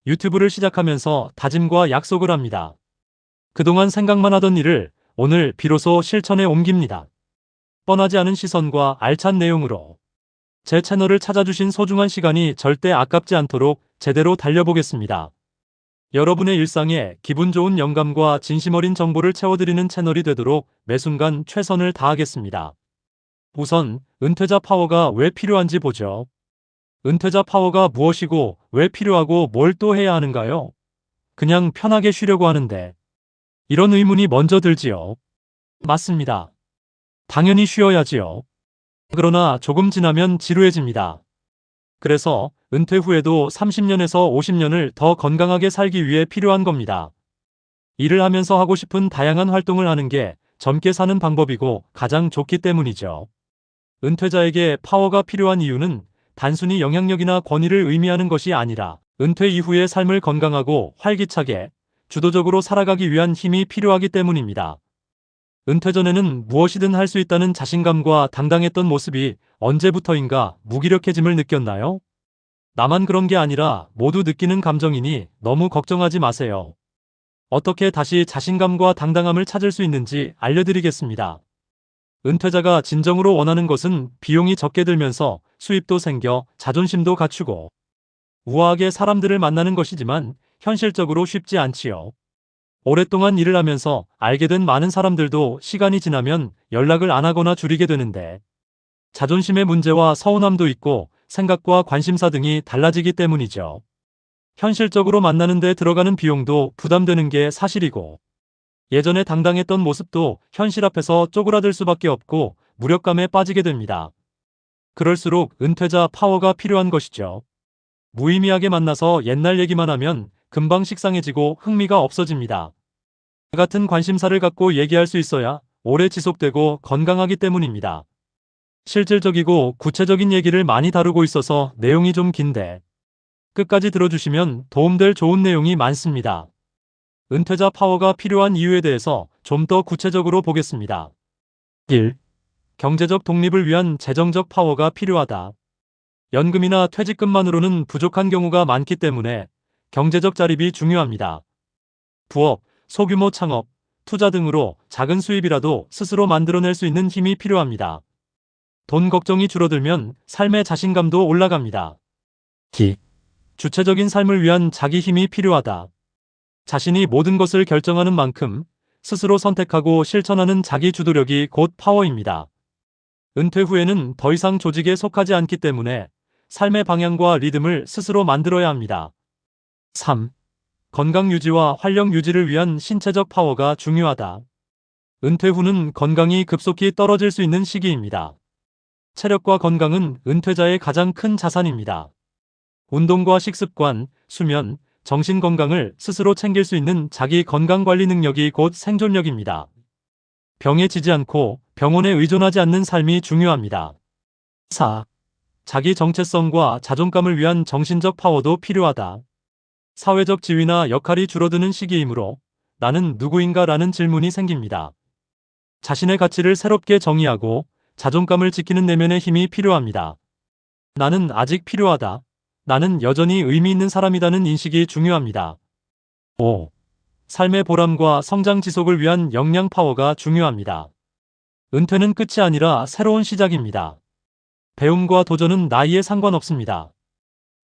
유튜브를 시작하면서 다짐과 약속을 합니다. 그동안 생각만 하던 일을 오늘 비로소 실천에 옮깁니다. 뻔하지 않은 시선과 알찬 내용으로 제 채널을 찾아주신 소중한 시간이 절대 아깝지 않도록 제대로 달려보겠습니다. 여러분의 일상에 기분 좋은 영감과 진심 어린 정보를 채워드리는 채널이 되도록 매 순간 최선을 다하겠습니다. 우선 은퇴자 파워가 왜 필요한지 보죠. 은퇴자 파워가 무엇이고 왜 필요하고 뭘 또 해야 하는가요? 그냥 편하게 쉬려고 하는데 이런 의문이 먼저 들지요. 맞습니다. 당연히 쉬어야지요. 그러나 조금 지나면 지루해집니다. 그래서 은퇴 후에도 30년에서 50년을 더 건강하게 살기 위해 필요한 겁니다. 일을 하면서 하고 싶은 다양한 활동을 하는 게 젊게 사는 방법이고 가장 좋기 때문이죠. 은퇴자에게 파워가 필요한 이유는 단순히 영향력이나 권위를 의미하는 것이 아니라 은퇴 이후의 삶을 건강하고 활기차게 주도적으로 살아가기 위한 힘이 필요하기 때문입니다. 은퇴 전에는 무엇이든 할 수 있다는 자신감과 당당했던 모습이 언제부터인가 무기력해짐을 느꼈나요? 나만 그런 게 아니라 모두 느끼는 감정이니 너무 걱정하지 마세요. 어떻게 다시 자신감과 당당함을 찾을 수 있는지 알려드리겠습니다. 은퇴자가 진정으로 원하는 것은 비용이 적게 들면서 수입도 생겨 자존심도 갖추고 우아하게 사람들을 만나는 것이지만 현실적으로 쉽지 않지요. 오랫동안 일을 하면서 알게 된 많은 사람들도 시간이 지나면 연락을 안 하거나 줄이게 되는데 자존심의 문제와 서운함도 있고 생각과 관심사 등이 달라지기 때문이죠. 현실적으로 만나는 데 들어가는 비용도 부담되는 게 사실이고 예전에 당당했던 모습도 현실 앞에서 쪼그라들 수밖에 없고 무력감에 빠지게 됩니다. 그럴수록 은퇴자 파워가 필요한 것이죠. 무의미하게 만나서 옛날 얘기만 하면 금방 식상해지고 흥미가 없어집니다. 같은 관심사를 갖고 얘기할 수 있어야 오래 지속되고 건강하기 때문입니다. 실질적이고 구체적인 얘기를 많이 다루고 있어서 내용이 좀 긴데 끝까지 들어주시면 도움될 좋은 내용이 많습니다. 은퇴자 파워가 필요한 이유에 대해서 좀 더 구체적으로 보겠습니다. 1. 경제적 독립을 위한 재정적 파워가 필요하다. 연금이나 퇴직금만으로는 부족한 경우가 많기 때문에 경제적 자립이 중요합니다. 부업, 소규모 창업, 투자 등으로 작은 수입이라도 스스로 만들어낼 수 있는 힘이 필요합니다. 돈 걱정이 줄어들면 삶의 자신감도 올라갑니다. 2. 주체적인 삶을 위한 자기 힘이 필요하다. 자신이 모든 것을 결정하는 만큼 스스로 선택하고 실천하는 자기 주도력이 곧 파워입니다. 은퇴 후에는 더 이상 조직에 속하지 않기 때문에 삶의 방향과 리듬을 스스로 만들어야 합니다. 3. 건강 유지와 활력 유지를 위한 신체적 파워가 중요하다. 은퇴 후는 건강이 급속히 떨어질 수 있는 시기입니다. 체력과 건강은 은퇴자의 가장 큰 자산입니다. 운동과 식습관, 수면, 정신 건강을 스스로 챙길 수 있는 자기 건강관리 능력이 곧 생존력입니다. 병에 지지 않고 병원에 의존하지 않는 삶이 중요합니다. 4. 자기 정체성과 자존감을 위한 정신적 파워도 필요하다. 사회적 지위나 역할이 줄어드는 시기이므로 나는 누구인가 라는 질문이 생깁니다. 자신의 가치를 새롭게 정의하고 자존감을 지키는 내면의 힘이 필요합니다. 나는 아직 필요하다. 나는 여전히 의미 있는 사람이라는 인식이 중요합니다. 5. 삶의 보람과 성장 지속을 위한 역량 파워가 중요합니다. 은퇴는 끝이 아니라 새로운 시작입니다. 배움과 도전은 나이에 상관없습니다.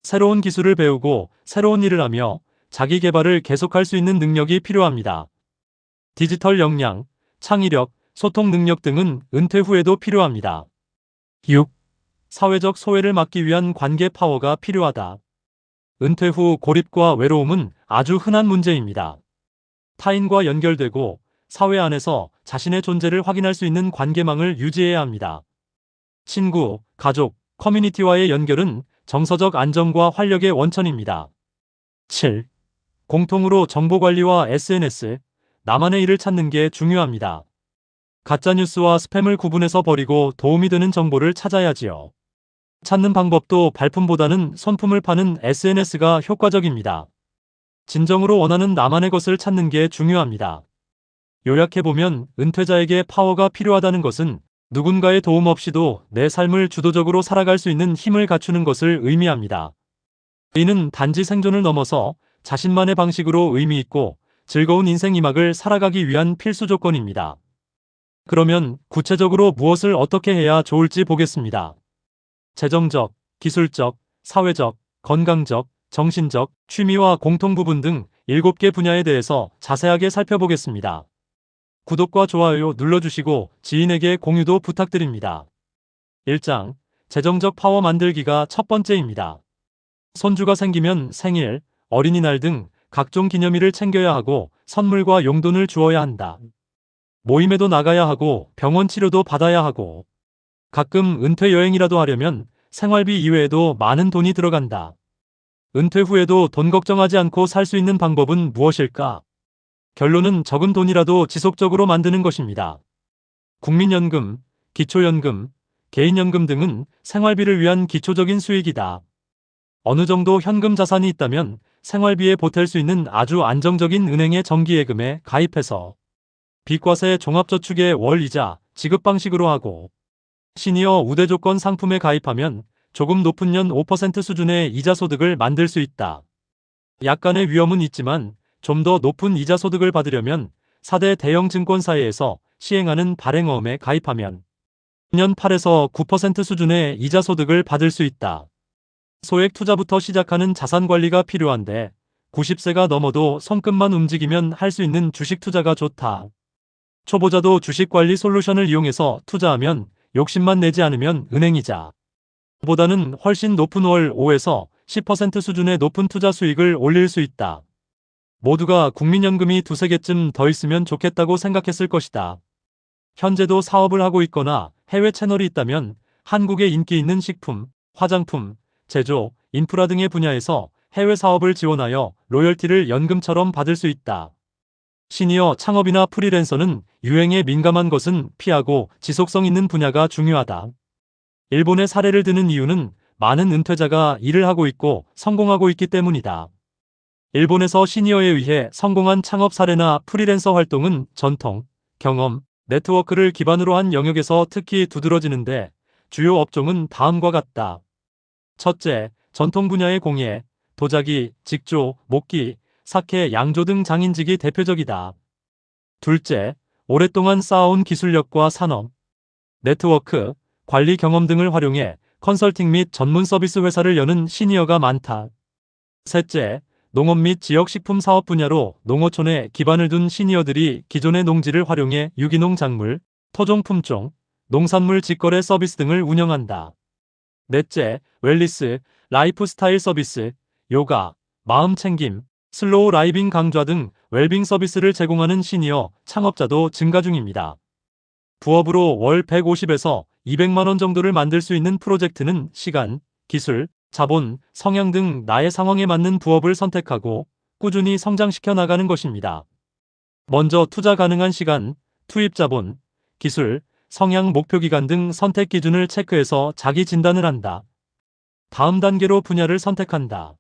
새로운 기술을 배우고 새로운 일을 하며 자기 개발을 계속할 수 있는 능력이 필요합니다. 디지털 역량, 창의력, 소통 능력 등은 은퇴 후에도 필요합니다. 6. 사회적 소외를 막기 위한 관계 파워가 필요하다. 은퇴 후 고립과 외로움은 아주 흔한 문제입니다. 타인과 연결되고 사회 안에서 자신의 존재를 확인할 수 있는 관계망을 유지해야 합니다. 친구, 가족, 커뮤니티와의 연결은 정서적 안정과 활력의 원천입니다. 7. 공통으로 정보관리와 SNS, 나만의 일을 찾는 게 중요합니다. 가짜뉴스와 스팸을 구분해서 버리고 도움이 되는 정보를 찾아야지요. 찾는 방법도 발품보다는 손품을 파는 SNS가 효과적입니다. 진정으로 원하는 나만의 것을 찾는 게 중요합니다. 요약해보면 은퇴자에게 파워가 필요하다는 것은 누군가의 도움 없이도 내 삶을 주도적으로 살아갈 수 있는 힘을 갖추는 것을 의미합니다. 이는 단지 생존을 넘어서 자신만의 방식으로 의미 있고 즐거운 인생 2막을 살아가기 위한 필수 조건입니다. 그러면 구체적으로 무엇을 어떻게 해야 좋을지 보겠습니다. 재정적, 기술적, 사회적, 건강적, 정신적, 취미와 공통 부분 등 7개 분야에 대해서 자세하게 살펴보겠습니다. 구독과 좋아요 눌러주시고 지인에게 공유도 부탁드립니다. 1장, 재정적 파워 만들기가 첫 번째입니다. 손주가 생기면 생일, 어린이날 등 각종 기념일을 챙겨야 하고 선물과 용돈을 주어야 한다. 모임에도 나가야 하고 병원 치료도 받아야 하고 가끔 은퇴 여행이라도 하려면 생활비 이외에도 많은 돈이 들어간다. 은퇴 후에도 돈 걱정하지 않고 살 수 있는 방법은 무엇일까? 결론은 적은 돈이라도 지속적으로 만드는 것입니다. 국민연금, 기초연금, 개인연금 등은 생활비를 위한 기초적인 수익이다. 어느 정도 현금 자산이 있다면 생활비에 보탤 수 있는 아주 안정적인 은행의 정기예금에 가입해서 비과세 종합저축의 월 이자 지급 방식으로 하고 시니어 우대 조건 상품에 가입하면 조금 높은 연 5% 수준의 이자 소득을 만들 수 있다. 약간의 위험은 있지만 좀 더 높은 이자 소득을 받으려면 4대 대형 증권사에서 시행하는 발행어음에 가입하면 년 8에서 9% 수준의 이자 소득을 받을 수 있다. 소액 투자부터 시작하는 자산 관리가 필요한데 90세가 넘어도 손끝만 움직이면 할 수 있는 주식 투자가 좋다. 초보자도 주식 관리 솔루션을 이용해서 투자하면 욕심만 내지 않으면 은행이자 보다는 훨씬 높은 월 5에서 10% 수준의 높은 투자 수익을 올릴 수 있다. 모두가 국민연금이 2~3개쯤 더 있으면 좋겠다고 생각했을 것이다. 현재도 사업을 하고 있거나 해외 채널이 있다면 한국에 인기 있는 식품, 화장품, 제조, 인프라 등의 분야에서 해외 사업을 지원하여 로열티를 연금처럼 받을 수 있다. 시니어 창업이나 프리랜서는 유행에 민감한 것은 피하고 지속성 있는 분야가 중요하다. 일본의 사례를 드는 이유는 많은 은퇴자가 일을 하고 있고 성공하고 있기 때문이다. 일본에서 시니어에 의해 성공한 창업 사례나 프리랜서 활동은 전통, 경험, 네트워크를 기반으로 한 영역에서 특히 두드러지는데 주요 업종은 다음과 같다. 첫째, 전통 분야의 공예, 도자기, 직조, 목기, 사케, 양조 등 장인직이 대표적이다. 둘째, 오랫동안 쌓아온 기술력과 산업, 네트워크, 관리 경험 등을 활용해 컨설팅 및 전문 서비스 회사를 여는 시니어가 많다. 셋째, 농업 및 지역식품 사업 분야로 농어촌에 기반을 둔 시니어들이 기존의 농지를 활용해 유기농 작물, 토종 품종, 농산물 직거래 서비스 등을 운영한다. 넷째, 웰니스, 라이프 스타일 서비스, 요가, 마음 챙김, 슬로우 라이빙 강좌 등 웰빙 서비스를 제공하는 시니어 창업자도 증가 중입니다. 부업으로 월 150에서 200만 원 정도를 만들 수 있는 프로젝트는 시간, 기술, 자본, 성향 등 나의 상황에 맞는 부업을 선택하고 꾸준히 성장시켜 나가는 것입니다. 먼저 투자 가능한 시간, 투입 자본, 기술, 성향 목표 기간 등 선택 기준을 체크해서 자기 진단을 한다. 다음 단계로 분야를 선택한다.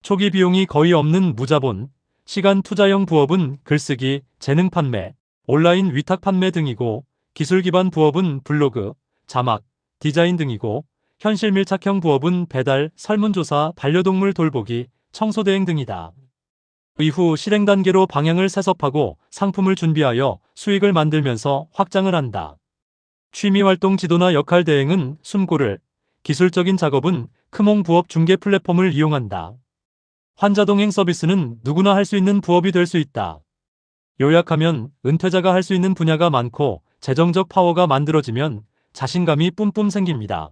초기 비용이 거의 없는 무자본, 시간 투자형 부업은 글쓰기, 재능 판매, 온라인 위탁 판매 등이고 기술 기반 부업은 블로그, 자막, 디자인 등이고 현실 밀착형 부업은 배달, 설문조사, 반려동물 돌보기, 청소 대행 등이다. 이후 실행 단계로 방향을 세섭하고 상품을 준비하여 수익을 만들면서 확장을 한다. 취미활동 지도나 역할 대행은 숨고를, 기술적인 작업은 크몽 부업 중개 플랫폼을 이용한다. 환자 동행 서비스는 누구나 할 수 있는 부업이 될 수 있다. 요약하면 은퇴자가 할 수 있는 분야가 많고 재정적 파워가 만들어지면 자신감이 뿜뿜 생깁니다.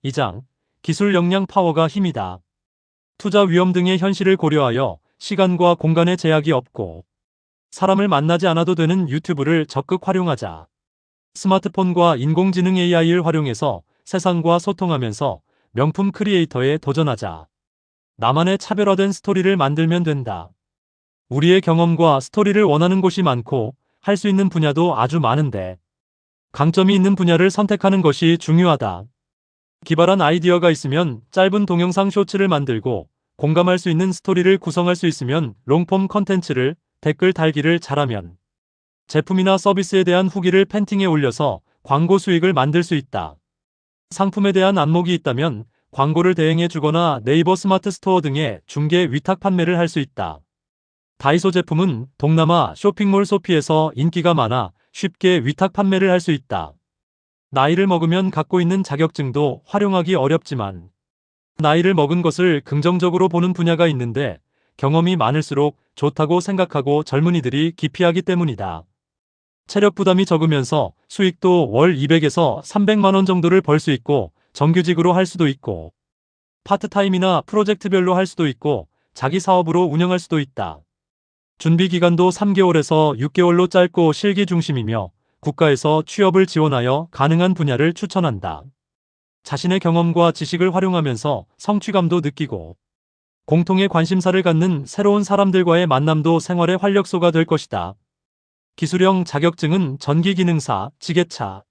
2장, 기술 역량 파워가 힘이다. 투자 위험 등의 현실을 고려하여 시간과 공간의 제약이 없고 사람을 만나지 않아도 되는 유튜브를 적극 활용하자. 스마트폰과 인공지능 AI를 활용해서 세상과 소통하면서 명품 크리에이터에 도전하자. 나만의 차별화된 스토리를 만들면 된다. 우리의 경험과 스토리를 원하는 곳이 많고 할 수 있는 분야도 아주 많은데 강점이 있는 분야를 선택하는 것이 중요하다. 기발한 아이디어가 있으면 짧은 동영상 쇼츠를 만들고 공감할 수 있는 스토리를 구성할 수 있으면 롱폼 컨텐츠를, 댓글 달기를 잘하면 제품이나 서비스에 대한 후기를 팬팅에 올려서 광고 수익을 만들 수 있다. 상품에 대한 안목이 있다면 광고를 대행해 주거나 네이버 스마트 스토어 등의 중개 위탁 판매를 할 수 있다. 다이소 제품은 동남아 쇼핑몰 소피에서 인기가 많아 쉽게 위탁 판매를 할 수 있다. 나이를 먹으면 갖고 있는 자격증도 활용하기 어렵지만 나이를 먹은 것을 긍정적으로 보는 분야가 있는데 경험이 많을수록 좋다고 생각하고 젊은이들이 기피하기 때문이다. 체력 부담이 적으면서 수익도 월 200에서 300만 원 정도를 벌 수 있고 정규직으로 할 수도 있고 파트타임이나 프로젝트별로 할 수도 있고 자기 사업으로 운영할 수도 있다. 준비 기간도 3개월에서 6개월로 짧고 실기 중심이며 국가에서 취업을 지원하여 가능한 분야를 추천한다. 자신의 경험과 지식을 활용하면서 성취감도 느끼고 공통의 관심사를 갖는 새로운 사람들과의 만남도 생활의 활력소가 될 것이다. 기술형 자격증은 전기기능사, 지게차,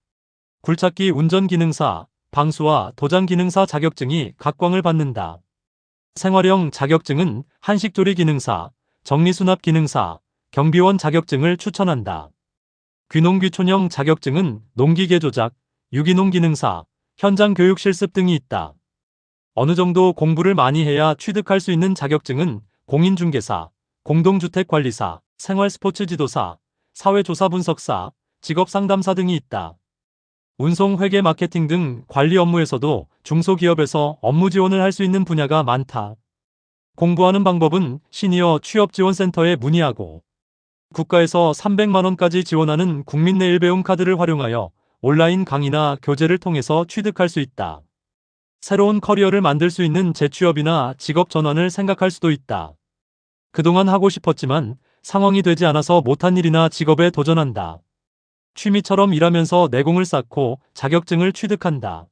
굴착기 운전기능사, 방수와 도장기능사 자격증이 각광을 받는다. 생활형 자격증은 한식조리기능사, 정리수납기능사, 경비원 자격증을 추천한다. 귀농귀촌형 자격증은 농기계조작, 유기농기능사, 현장교육 실습 등이 있다. 어느 정도 공부를 많이 해야 취득할 수 있는 자격증은 공인중개사, 공동주택관리사, 생활스포츠지도사, 사회조사분석사, 직업상담사 등이 있다. 운송, 회계, 마케팅 등 관리 업무에서도 중소기업에서 업무 지원을 할 수 있는 분야가 많다. 공부하는 방법은 시니어 취업지원센터에 문의하고 국가에서 300만 원까지 지원하는 국민내일배움 카드를 활용하여 온라인 강의나 교재를 통해서 취득할 수 있다. 새로운 커리어를 만들 수 있는 재취업이나 직업 전환을 생각할 수도 있다. 그동안 하고 싶었지만 상황이 되지 않아서 못한 일이나 직업에 도전한다. 취미처럼 일하면서 내공을 쌓고 자격증을 취득한다.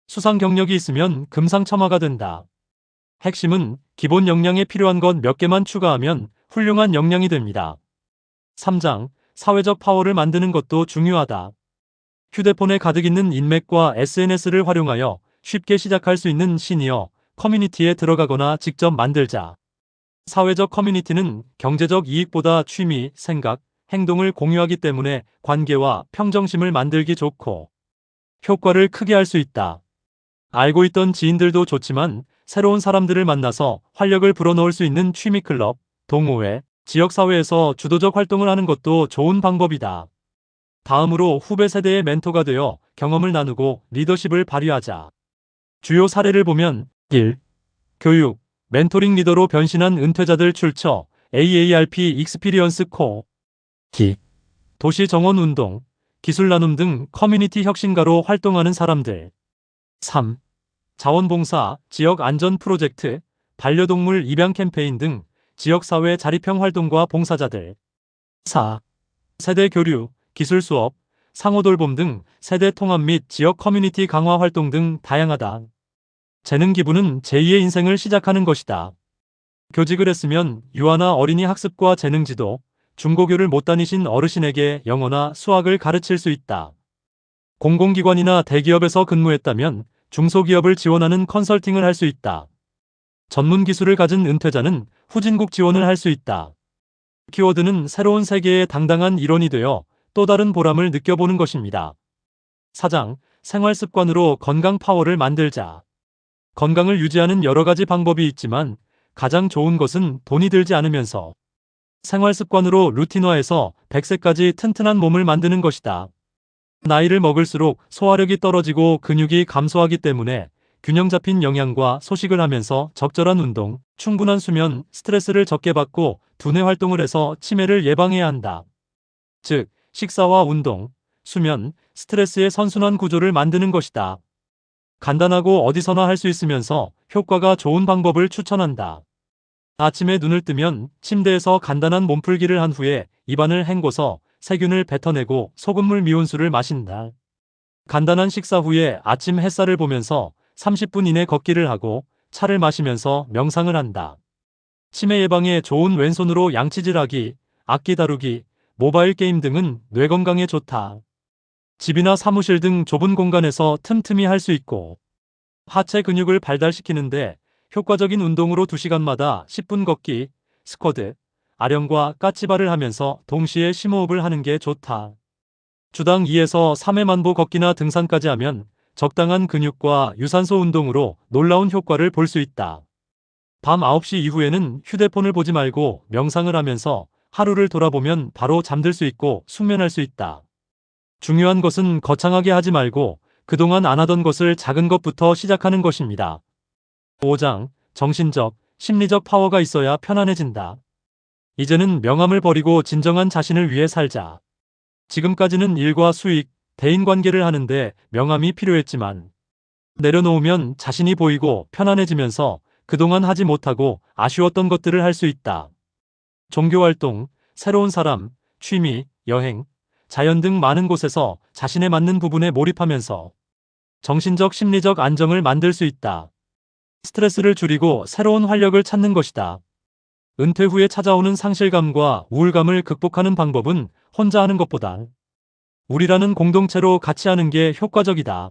수상 경력이 있으면 금상첨화가 된다. 핵심은 기본 역량에 필요한 것 몇 개만 추가하면 훌륭한 역량이 됩니다. 3장, 사회적 파워를 만드는 것도 중요하다. 휴대폰에 가득 있는 인맥과 SNS를 활용하여 쉽게 시작할 수 있는 시니어 커뮤니티에 들어가거나 직접 만들자. 사회적 커뮤니티는 경제적 이익보다 취미, 생각, 행동을 공유하기 때문에 관계와 평정심을 만들기 좋고 효과를 크게 할 수 있다. 알고 있던 지인들도 좋지만 새로운 사람들을 만나서 활력을 불어넣을 수 있는 취미클럽, 동호회, 지역사회에서 주도적 활동을 하는 것도 좋은 방법이다. 다음으로 후배 세대의 멘토가 되어 경험을 나누고 리더십을 발휘하자. 주요 사례를 보면 1. 교육, 멘토링 리더로 변신한 은퇴자들 출처 AARP 익스피리언스 코어 2. 도시 정원 운동, 기술 나눔 등 커뮤니티 혁신가로 활동하는 사람들 3. 자원봉사, 지역 안전 프로젝트, 반려동물 입양 캠페인 등 지역사회 자립형 활동과 봉사자들 4. 세대 교류, 기술 수업, 상호 돌봄 등 세대 통합 및 지역 커뮤니티 강화 활동 등 다양하다. 재능 기부는 제2의 인생을 시작하는 것이다. 교직을 했으면 유아나 어린이 학습과 재능 지도, 중고교를 못 다니신 어르신에게 영어나 수학을 가르칠 수 있다. 공공기관이나 대기업에서 근무했다면 중소기업을 지원하는 컨설팅을 할 수 있다. 전문 기술을 가진 은퇴자는 후진국 지원을 할 수 있다. 키워드는 새로운 세계의 당당한 일원이 되어 또 다른 보람을 느껴보는 것입니다. 4장, 생활습관으로 건강 파워를 만들자. 건강을 유지하는 여러 가지 방법이 있지만 가장 좋은 것은 돈이 들지 않으면서 생활습관으로 루틴화해서 100세까지 튼튼한 몸을 만드는 것이다. 나이를 먹을수록 소화력이 떨어지고 근육이 감소하기 때문에 균형 잡힌 영양과 소식을 하면서 적절한 운동, 충분한 수면, 스트레스를 적게 받고 두뇌 활동을 해서 치매를 예방해야 한다. 즉, 식사와 운동, 수면, 스트레스의 선순환 구조를 만드는 것이다. 간단하고 어디서나 할 수 있으면서 효과가 좋은 방법을 추천한다. 아침에 눈을 뜨면 침대에서 간단한 몸풀기를 한 후에 입안을 헹궈서 세균을 뱉어내고 소금물 미온수를 마신다. 간단한 식사 후에 아침 햇살을 보면서 30분 이내 걷기를 하고 차를 마시면서 명상을 한다. 치매 예방에 좋은 왼손으로 양치질하기, 악기 다루기, 모바일 게임 등은 뇌 건강에 좋다. 집이나 사무실 등 좁은 공간에서 틈틈이 할 수 있고 하체 근육을 발달시키는데 효과적인 운동으로 2시간마다 10분 걷기, 스쿼트, 아령과 까치발을 하면서 동시에 심호흡을 하는 게 좋다. 주당 2에서 3회 만보 걷기나 등산까지 하면 적당한 근육과 유산소 운동으로 놀라운 효과를 볼 수 있다. 밤 9시 이후에는 휴대폰을 보지 말고 명상을 하면서 하루를 돌아보면 바로 잠들 수 있고 숙면할 수 있다. 중요한 것은 거창하게 하지 말고 그동안 안 하던 것을 작은 것부터 시작하는 것입니다. 5장, 정신적, 심리적 파워가 있어야 편안해진다. 이제는 명함을 버리고 진정한 자신을 위해 살자. 지금까지는 일과 수익, 대인관계를 하는데 명함이 필요했지만 내려놓으면 자신이 보이고 편안해지면서 그동안 하지 못하고 아쉬웠던 것들을 할 수 있다. 종교활동, 새로운 사람, 취미, 여행, 자연 등 많은 곳에서 자신에 맞는 부분에 몰입하면서 정신적, 심리적 안정을 만들 수 있다. 스트레스를 줄이고 새로운 활력을 찾는 것이다. 은퇴 후에 찾아오는 상실감과 우울감을 극복하는 방법은 혼자 하는 것보다 우리라는 공동체로 같이 하는 게 효과적이다.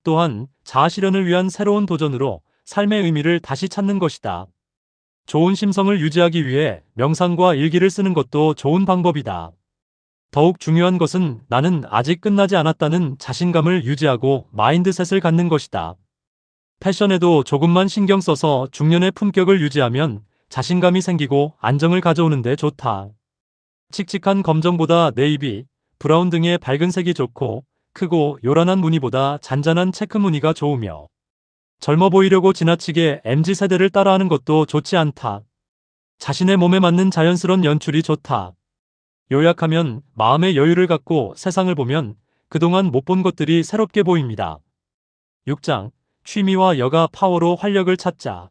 또한 자아실현을 위한 새로운 도전으로 삶의 의미를 다시 찾는 것이다. 좋은 심성을 유지하기 위해 명상과 일기를 쓰는 것도 좋은 방법이다. 더욱 중요한 것은 나는 아직 끝나지 않았다는 자신감을 유지하고 마인드셋을 갖는 것이다. 패션에도 조금만 신경 써서 중년의 품격을 유지하면 자신감이 생기고 안정을 가져오는데 좋다. 칙칙한 검정보다 네이비, 브라운 등의 밝은 색이 좋고 크고 요란한 무늬보다 잔잔한 체크 무늬가 좋으며 젊어 보이려고 지나치게 MZ세대를 따라하는 것도 좋지 않다. 자신의 몸에 맞는 자연스러운 연출이 좋다. 요약하면 마음의 여유를 갖고 세상을 보면 그동안 못 본 것들이 새롭게 보입니다. 6장, 취미와 여가 파워로 활력을 찾자.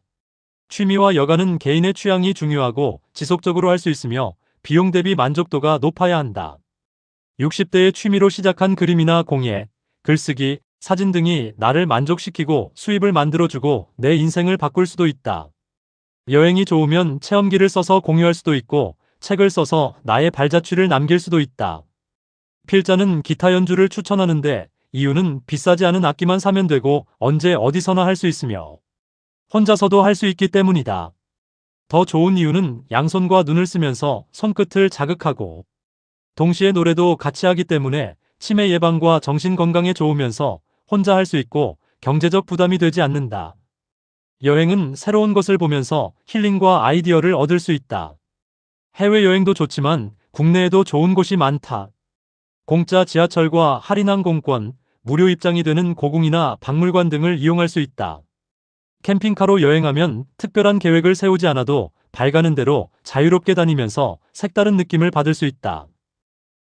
취미와 여가는 개인의 취향이 중요하고 지속적으로 할 수 있으며 비용 대비 만족도가 높아야 한다. 60대의 취미로 시작한 그림이나 공예, 글쓰기, 사진 등이 나를 만족시키고 수입을 만들어주고 내 인생을 바꿀 수도 있다. 여행이 좋으면 체험기를 써서 공유할 수도 있고 책을 써서 나의 발자취를 남길 수도 있다. 필자는 기타 연주를 추천하는데 이유는 비싸지 않은 악기만 사면 되고 언제 어디서나 할 수 있으며 혼자서도 할 수 있기 때문이다. 더 좋은 이유는 양손과 눈을 쓰면서 손끝을 자극하고 동시에 노래도 같이 하기 때문에 치매 예방과 정신 건강에 좋으면서 혼자 할 수 있고 경제적 부담이 되지 않는다. 여행은 새로운 것을 보면서 힐링과 아이디어를 얻을 수 있다. 해외여행도 좋지만 국내에도 좋은 곳이 많다. 공짜 지하철과 할인 항공권, 무료 입장이 되는 고궁이나 박물관 등을 이용할 수 있다. 캠핑카로 여행하면 특별한 계획을 세우지 않아도 발가는 대로 자유롭게 다니면서 색다른 느낌을 받을 수 있다.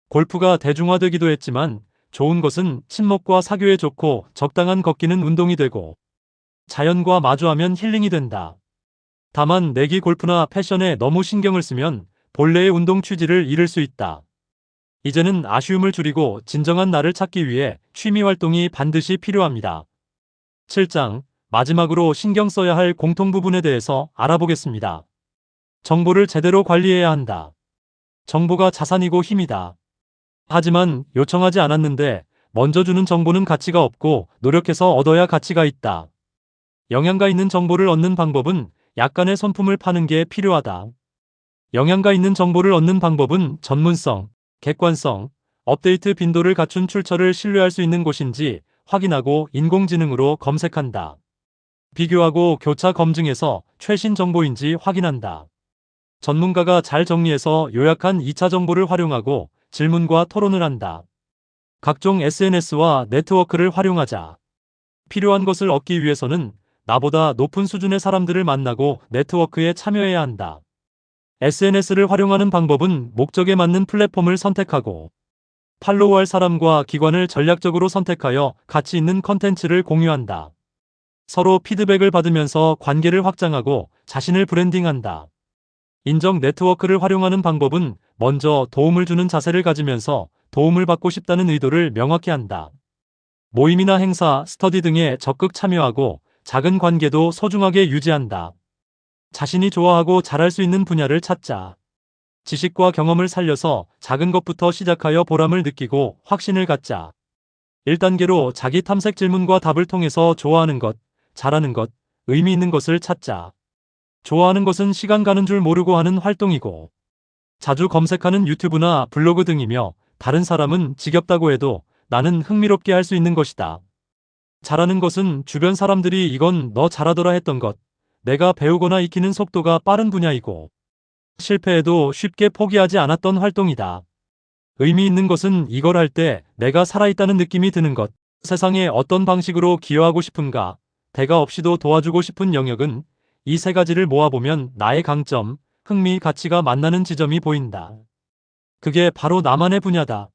골프가 대중화되기도 했지만 좋은 것은 친목과 사교에 좋고 적당한 걷기는 운동이 되고 자연과 마주하면 힐링이 된다. 다만 내기 골프나 패션에 너무 신경을 쓰면 본래의 운동 취지를 잃을 수 있다. 이제는 아쉬움을 줄이고 진정한 나를 찾기 위해 취미 활동이 반드시 필요합니다. 7장, 마지막으로 신경 써야 할 공통 부분에 대해서 알아보겠습니다. 정보를 제대로 관리해야 한다. 정보가 자산이고 힘이다. 하지만 요청하지 않았는데 먼저 주는 정보는 가치가 없고 노력해서 얻어야 가치가 있다. 영양가 있는 정보를 얻는 방법은 약간의 손품을 파는 게 필요하다. 영양가 있는 정보를 얻는 방법은 전문성, 객관성, 업데이트 빈도를 갖춘 출처를 신뢰할 수 있는 곳인지 확인하고 인공지능으로 검색한다. 비교하고 교차 검증해서 최신 정보인지 확인한다. 전문가가 잘 정리해서 요약한 2차 정보를 활용하고 질문과 토론을 한다. 각종 SNS와 네트워크를 활용하자. 필요한 것을 얻기 위해서는 나보다 높은 수준의 사람들을 만나고 네트워크에 참여해야 한다. SNS를 활용하는 방법은 목적에 맞는 플랫폼을 선택하고 팔로우할 사람과 기관을 전략적으로 선택하여 가치 있는 컨텐츠를 공유한다. 서로 피드백을 받으면서 관계를 확장하고 자신을 브랜딩한다. 인정 네트워크를 활용하는 방법은 먼저 도움을 주는 자세를 가지면서 도움을 받고 싶다는 의도를 명확히 한다. 모임이나 행사, 스터디 등에 적극 참여하고 작은 관계도 소중하게 유지한다. 자신이 좋아하고 잘할 수 있는 분야를 찾자. 지식과 경험을 살려서 작은 것부터 시작하여 보람을 느끼고 확신을 갖자. 1단계로 자기 탐색 질문과 답을 통해서 좋아하는 것, 잘하는 것, 의미 있는 것을 찾자. 좋아하는 것은 시간 가는 줄 모르고 하는 활동이고 자주 검색하는 유튜브나 블로그 등이며 다른 사람은 지겹다고 해도 나는 흥미롭게 할 수 있는 것이다. 잘하는 것은 주변 사람들이 이건 너 잘하더라 했던 것, 내가 배우거나 익히는 속도가 빠른 분야이고, 실패해도 쉽게 포기하지 않았던 활동이다. 의미 있는 것은 이걸 할 때 내가 살아있다는 느낌이 드는 것, 세상에 어떤 방식으로 기여하고 싶은가, 대가 없이도 도와주고 싶은 영역은 이 세 가지를 모아보면 나의 강점, 흥미, 가치가 만나는 지점이 보인다. 그게 바로 나만의 분야다.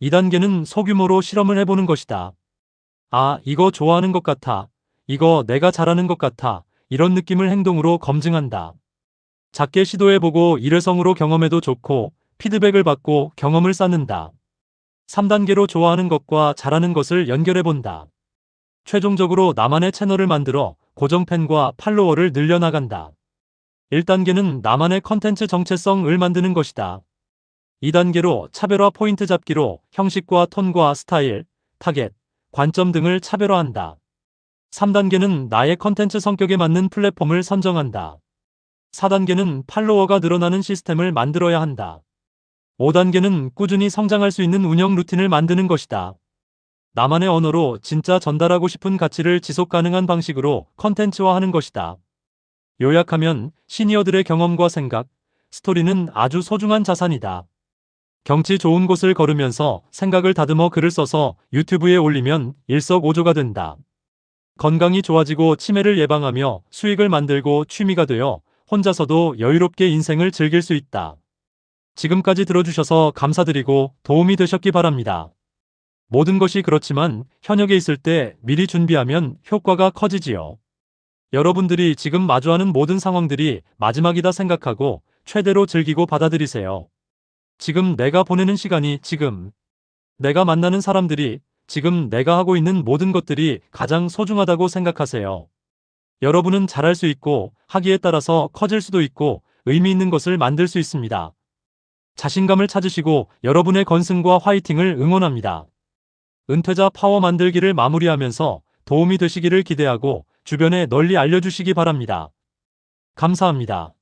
2단계는 소규모로 실험을 해보는 것이다. 아, 이거 좋아하는 것 같아. 이거 내가 잘하는 것 같아. 이런 느낌을 행동으로 검증한다. 작게 시도해보고 일회성으로 경험해도 좋고 피드백을 받고 경험을 쌓는다. 3단계로 좋아하는 것과 잘하는 것을 연결해본다. 최종적으로 나만의 채널을 만들어 고정 팬과 팔로워를 늘려나간다. 1단계는 나만의 컨텐츠 정체성을 만드는 것이다. 2단계로 차별화 포인트 잡기로 형식과 톤과 스타일, 타겟, 관점 등을 차별화한다. 3단계는 나의 컨텐츠 성격에 맞는 플랫폼을 선정한다. 4단계는 팔로워가 늘어나는 시스템을 만들어야 한다. 5단계는 꾸준히 성장할 수 있는 운영 루틴을 만드는 것이다. 나만의 언어로 진짜 전달하고 싶은 가치를 지속 가능한 방식으로 컨텐츠화하는 것이다. 요약하면 시니어들의 경험과 생각, 스토리는 아주 소중한 자산이다. 경치 좋은 곳을 걸으면서 생각을 다듬어 글을 써서 유튜브에 올리면 일석오조가 된다. 건강이 좋아지고 치매를 예방하며 수익을 만들고 취미가 되어 혼자서도 여유롭게 인생을 즐길 수 있다. 지금까지 들어주셔서 감사드리고 도움이 되셨기 바랍니다. 모든 것이 그렇지만 현역에 있을 때 미리 준비하면 효과가 커지지요. 여러분들이 지금 마주하는 모든 상황들이 마지막이다 생각하고 최대로 즐기고 받아들이세요. 지금 내가 보내는 시간이, 지금 내가 만나는 사람들이, 지금 내가 하고 있는 모든 것들이 가장 소중하다고 생각하세요. 여러분은 잘할 수 있고 하기에 따라서 커질 수도 있고 의미 있는 것을 만들 수 있습니다. 자신감을 찾으시고 여러분의 건승과 화이팅을 응원합니다. 은퇴자 파워 만들기를 마무리하면서 도움이 되시기를 기대하고 주변에 널리 알려주시기 바랍니다. 감사합니다.